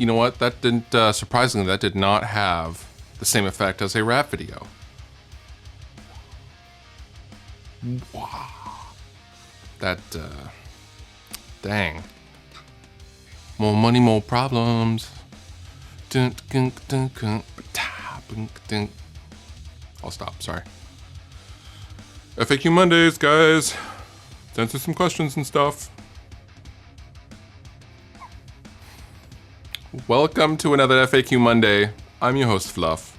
you know what? That didn't, surprisingly, that did not have the same effect as a rap video. Wow. That, dang. More money, more problems. I'll stop, sorry. FAQ Mondays, guys. Answer some questions and stuff. Welcome to another FAQ Monday. I'm your host, Fluff.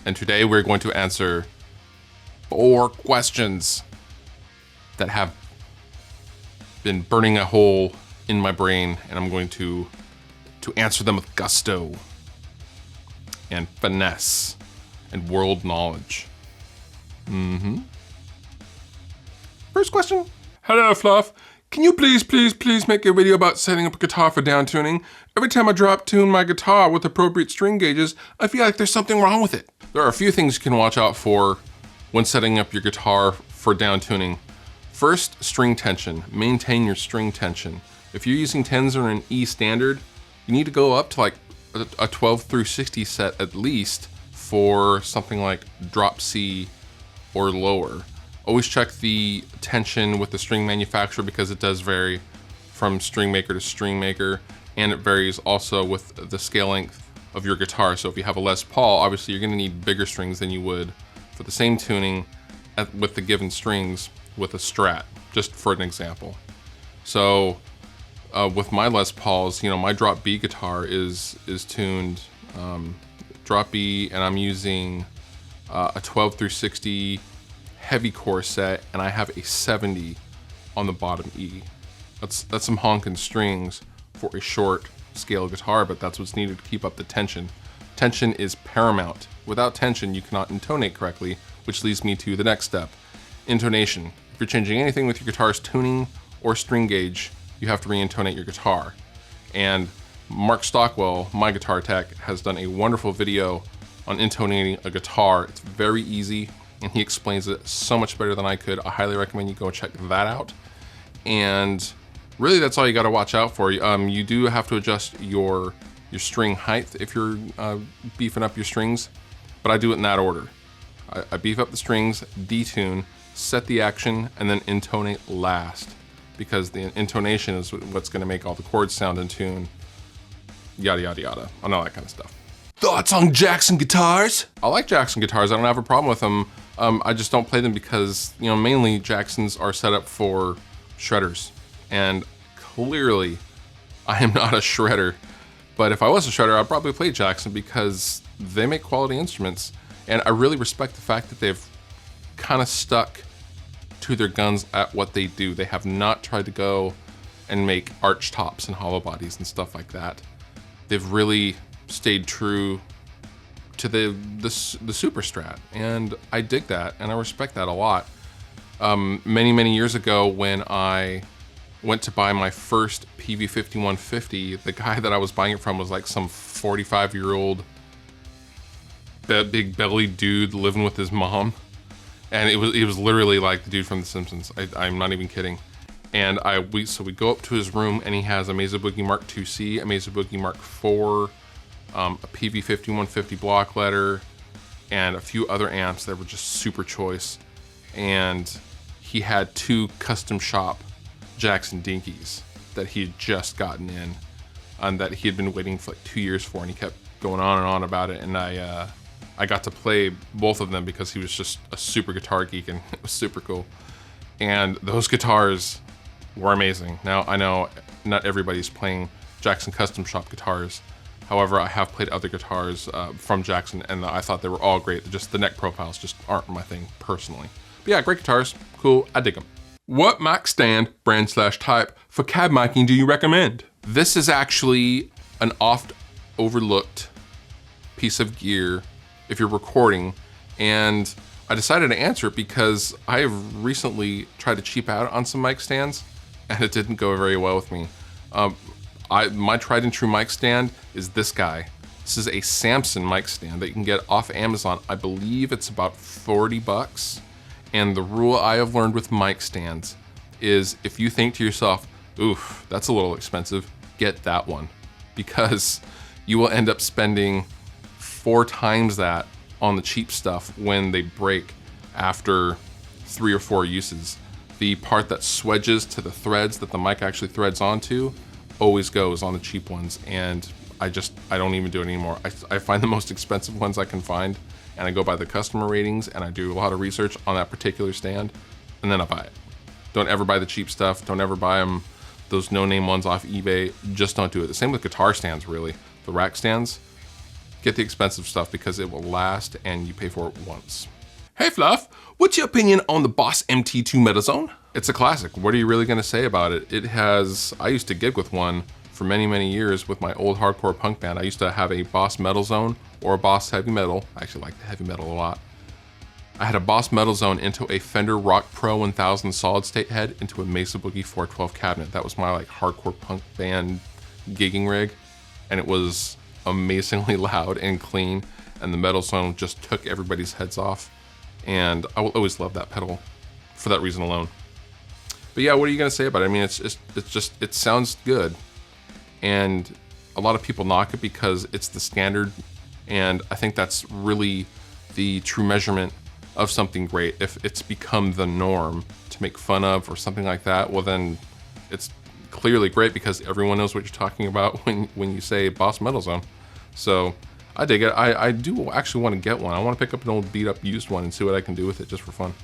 And today we're going to answer 4 questions that have been burning a hole in my brain, and I'm going to answer them with gusto and finesse and world knowledge. First question. Hello, Fluff. Can you please make a video about setting up a guitar for down tuning? Every time I drop tune my guitar with appropriate string gauges, I feel like there's something wrong with it. There are a few things you can watch out for when setting up your guitar for down tuning. First, string tension. Maintain your string tension. If you're using 10s or an E standard, you need to go up to like a 12 through 60 set at least for something like drop C or lower. Always check the tension with the string manufacturer because it does vary from string maker to string maker, and it varies also with the scale length of your guitar. So if you have a Les Paul, obviously you're gonna need bigger strings than you would for the same tuning with the given strings with a Strat, just for an example. So with my Les Pauls, you know, my drop B guitar is tuned drop B, and I'm using a 12 through 60 heavy core set, and I have a 70 on the bottom E. That's some honking strings for a short scale guitar, but that's what's needed to keep up the tension. Tension is paramount. Without tension, you cannot intonate correctly, which leads me to the next step, intonation. If you're changing anything with your guitar's tuning or string gauge, you have to re-intonate your guitar. And Mark Stockwell, my guitar tech, has done a wonderful video on intonating a guitar. It's very easy, and he explains it so much better than I could. I highly recommend you go check that out. And really, that's all you gotta watch out for. You do have to adjust your string height if you're beefing up your strings, but I do it in that order. I beef up the strings, detune, set the action, and then intonate last, because the intonation is what's gonna make all the chords sound in tune, yada, yada, yada, and all that kind of stuff. Thoughts on Jackson guitars? I like Jackson guitars. I don't have a problem with them. I just don't play them because, you know, mainly Jacksons are set up for shredders. And clearly, I am not a shredder. But if I was a shredder, I'd probably play Jackson because they make quality instruments. And I really respect the fact that they've kind of stuck to their guns at what they do. They have not tried to go and make arch tops and hollow bodies and stuff like that. They've really stayed true to the Super Strat, and I dig that, and I respect that a lot. Many years ago, when I went to buy my first PV5150, the guy that I was buying it from was like some 45-year-old big belly dude living with his mom, and it was literally like the dude from The Simpsons. I'm not even kidding. And we go up to his room, and he has a Mesa Boogie Mark IIc, a Mesa Boogie Mark IV, a PV5150 block letter, and a few other amps that were just super choice. And he had 2 custom shop Jackson Dinkies that he had just gotten in, and that he had been waiting for like 2 years for, and he kept going on and on about it. And I got to play both of them because he was just a super guitar geek, and it was super cool. And those guitars were amazing. Now, I know not everybody's playing Jackson custom shop guitars. However, I have played other guitars from Jackson, and I thought they were all great. Just the neck profiles just aren't my thing personally. But yeah, great guitars, cool, I dig them. What mic stand, brand / type, for cab miking do you recommend? This is actually an oft overlooked piece of gear if you're recording, and I decided to answer it because I have recently tried to cheap out on some mic stands, and it didn't go very well with me. My tried and true mic stand is this guy. This is a Samson mic stand that you can get off Amazon. I believe it's about 40 bucks. And the rule I have learned with mic stands is if you think to yourself, oof, that's a little expensive, get that one. because you will end up spending 4 times that on the cheap stuff when they break after 3 or 4 uses. The part that swedges to the threads that the mic actually threads onto always goes on the cheap ones, and I don't even do it anymore. I find the most expensive ones I can find, and I go by the customer ratings, and I do a lot of research on that particular stand, and then I buy it. Don't ever buy the cheap stuff. Don't ever buy them, those no-name ones off eBay. Just don't do it. The same with guitar stands, really. The rack stands, get the expensive stuff because it will last and you pay for it once. Hey Fluff, what's your opinion on the Boss MT2 Metal Zone? It's a classic. What are you really gonna say about it? I used to gig with one for many, many years with my old hardcore punk band. I used to have a Boss Metal Zone or a Boss Heavy Metal. I actually like the Heavy Metal a lot. I had a Boss Metal Zone into a Fender Rock Pro 1000 solid state head into a Mesa Boogie 412 cabinet. That was my like hardcore punk band gigging rig, and it was amazingly loud and clean, and the Metal Zone just took everybody's heads off, and I will always love that pedal for that reason alone. But yeah, what are you gonna say about it? I mean, it sounds good, and a lot of people knock it because it's the standard, and I think that's really the true measurement of something great. If it's become the norm to make fun of or something like that, well then it's clearly great because everyone knows what you're talking about when you say Boss Metal Zone. So I dig it. I do actually want to get one. I want to pick up an old beat up used one and see what I can do with it just for fun.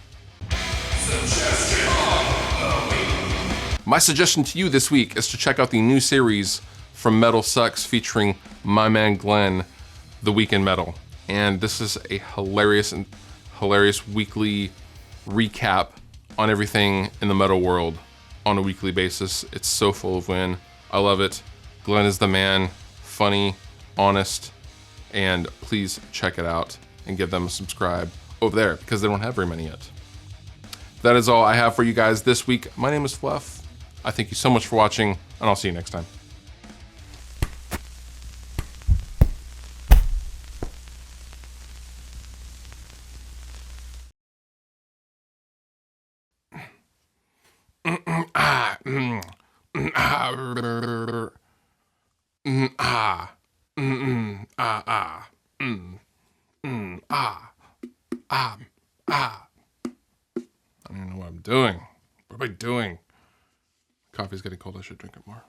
My suggestion to you this week is to check out the new series from Metal Sucks featuring my man Glenn, The Week in Metal. And this is a hilarious weekly recap on everything in the metal world on a weekly basis. It's so full of win. I love it. Glenn is the man, funny, honest, and please check it out and give them a subscribe over there because they don't have very many yet. That is all I have for you guys this week. My name is Fluff. I thank you so much for watching, and I'll see you next time. I don't even know what I'm doing. What am I doing? Coffee's getting cold. I should drink it more.